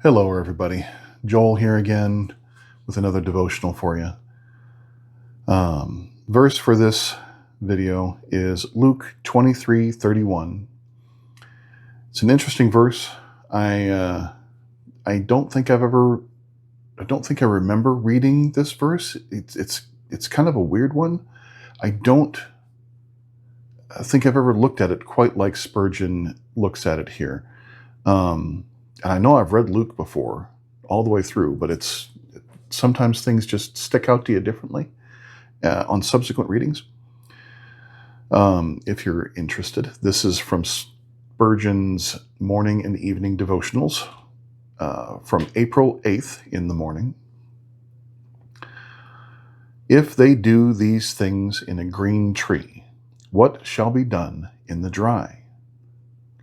Hello, everybody. Joel here again with another devotional for you. Verse for this video is Luke 23:31. It's an interesting verse. I don't think I remember reading this verse. It's kind of a weird one. I don't think I've ever looked at it quite like Spurgeon looks at it here. And I know I've read Luke before, all the way through, but sometimes things just stick out to you differently on subsequent readings. If you're interested, this is from Spurgeon's morning and evening devotionals from April 8th in the morning. If they do these things in a green tree, what shall be done in the dry?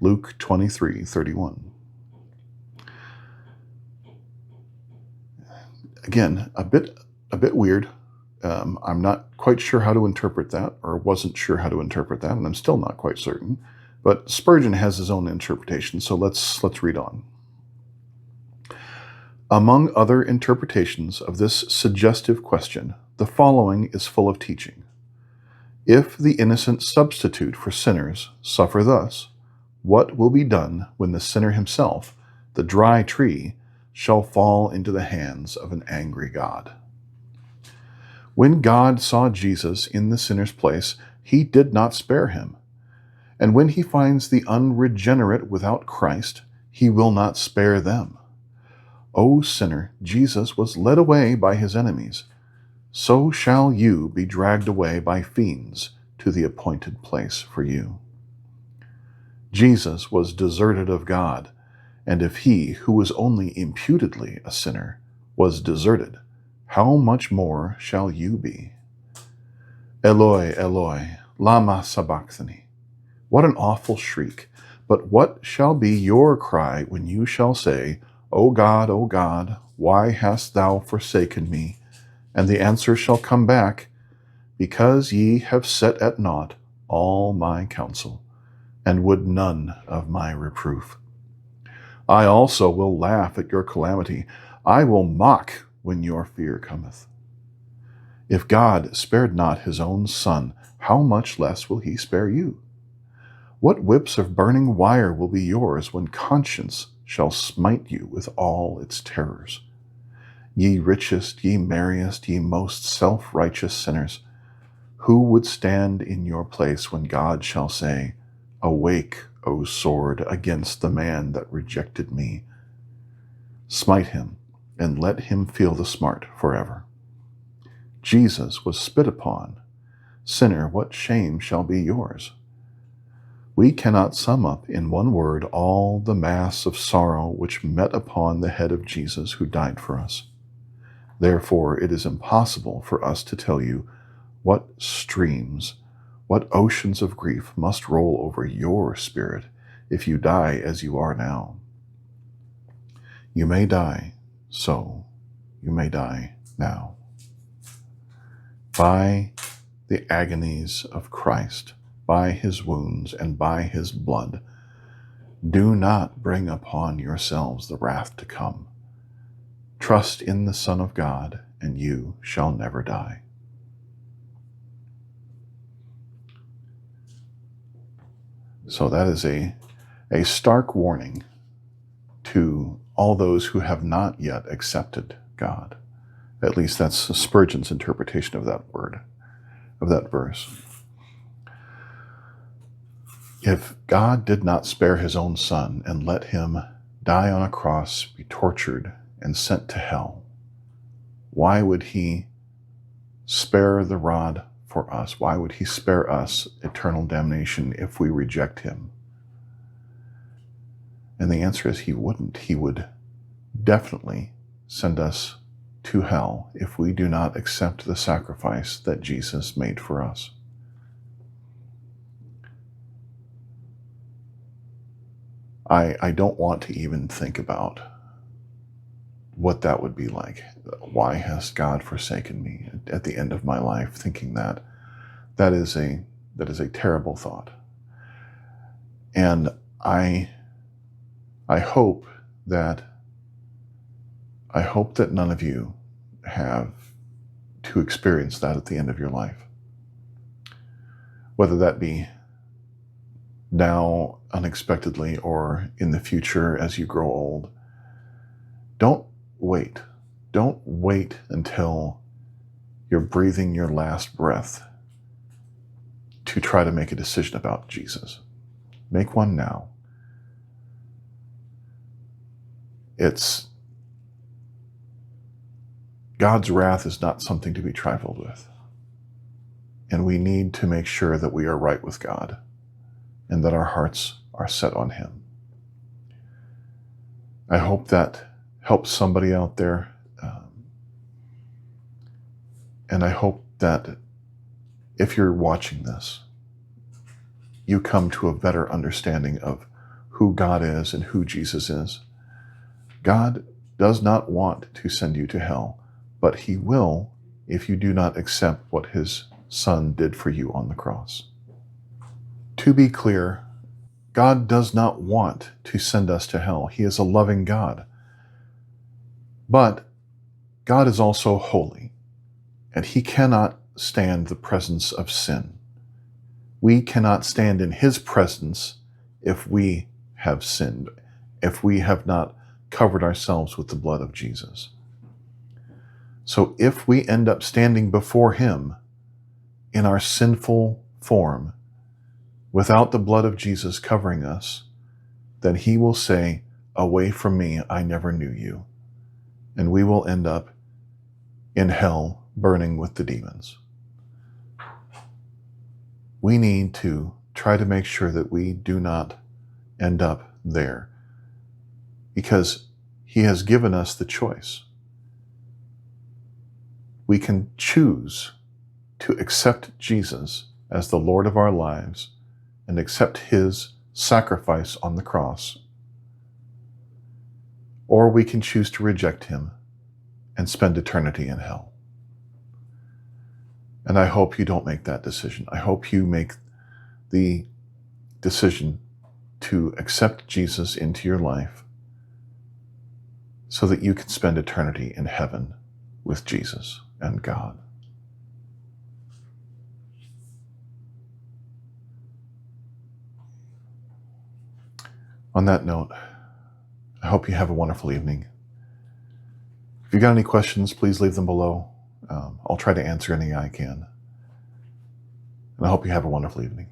Luke 23:31. Again, a bit weird. I'm not quite sure how to interpret that, or wasn't sure how to interpret that, and I'm still not quite certain. But Spurgeon has his own interpretation, so let's read on. Among other interpretations of this suggestive question, the following is full of teaching. If the innocent substitute for sinners suffer thus, what will be done when the sinner himself, the dry tree, shall fall into the hands of an angry God? When God saw Jesus in the sinner's place, he did not spare him. And when he finds the unregenerate without Christ, he will not spare them. O sinner, Jesus was led away by his enemies. So shall you be dragged away by fiends to the appointed place for you. Jesus was deserted of God, and if he, who was only imputedly a sinner, was deserted, how much more shall you be? Eloi, Eloi, lama sabachthani. What an awful shriek! But what shall be your cry when you shall say, O God, why hast thou forsaken me? And the answer shall come back, because ye have set at naught all my counsel, and would none of my reproof. I also will laugh at your calamity. I will mock when your fear cometh. If God spared not his own Son, how much less will he spare you? What whips of burning wire will be yours when conscience shall smite you with all its terrors? Ye richest, ye merriest, ye most self-righteous sinners, who would stand in your place when God shall say, Awake, O sword, against the man that rejected me. Smite him, and let him feel the smart forever. Jesus was spit upon. Sinner, what shame shall be yours? We cannot sum up in one word all the mass of sorrow which met upon the head of Jesus who died for us. Therefore, it is impossible for us to tell you what streams, what oceans of grief must roll over your spirit if you die as you are now. You may die, so you may die now. By the agonies of Christ, by his wounds and by his blood, do not bring upon yourselves the wrath to come. Trust in the Son of God, and you shall never die. So that is a stark warning to all those who have not yet accepted God. At least that's Spurgeon's interpretation of that word, of that verse. If God did not spare his own Son and let him die on a cross, be tortured, and sent to hell, why would he spare the rod for us? Why would he spare us eternal damnation if we reject him? And the answer is he wouldn't. He would definitely send us to hell if we do not accept the sacrifice that Jesus made for us. I don't want to even think about what that would be like. Why has God forsaken me at the end of my life? Thinking that is a terrible thought. And I hope that I hope that none of you have to experience that at the end of your life. Whether that be now unexpectedly or in the future as you grow old. Don't wait. Don't wait until you're breathing your last breath to try to make a decision about Jesus. Make one now. God's wrath is not something to be trifled with. And we need to make sure that we are right with God and that our hearts are set on Him. I hope that helps somebody out there. And I hope that if you're watching this, you come to a better understanding of who God is and who Jesus is. God does not want to send you to hell, but He will if you do not accept what His Son did for you on the cross. To be clear, God does not want to send us to hell. He is a loving God. But God is also holy, and He cannot stand the presence of sin. We cannot stand in His presence if we have sinned, if we have not covered ourselves with the blood of Jesus. So if we end up standing before Him in our sinful form, without the blood of Jesus covering us, then He will say, "Away from me, I never knew you." And we will end up in hell burning with the demons. We need to try to make sure that we do not end up there, because He has given us the choice. We can choose to accept Jesus as the Lord of our lives and accept His sacrifice on the cross, or we can choose to reject Him and spend eternity in hell. And I hope you don't make that decision. I hope you make the decision to accept Jesus into your life so that you can spend eternity in heaven with Jesus and God. On that note, I hope you have a wonderful evening. If you got any questions, please leave them below. I'll try to answer any I can. And I hope you have a wonderful evening.